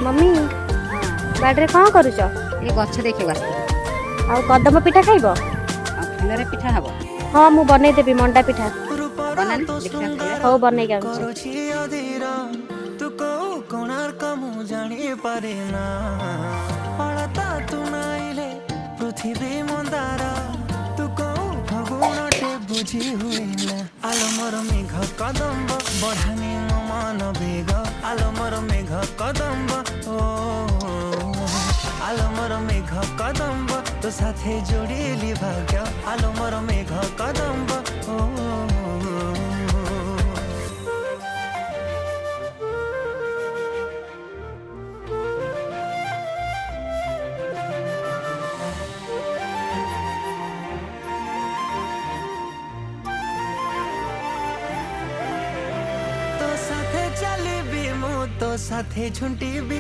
mummy बाड़े कौन करुच ये गछ देखिए आ कदम पिठा खाइब फूल पिठा हम हाँ मु बनई देबी मंडा पिठा बनानी देखिए हौ बनई गाउँ तू को कोणार्क मु जानी पारे ना पड़ता तू नाइले पृथ्वी मंदार तू को फगुणटे बुझी हुए ना आलो मोर मेघ कदम्ब बढ़ानी मन बेग आलो मोर मेघ कदम्ब ओ आलो मोर मेघ कदम्ब तो साथे जोड़िली भाग्य आलो मोर मेघ कदम्ब ओ तो साथे चली भी मु तो साथे झुंटी भी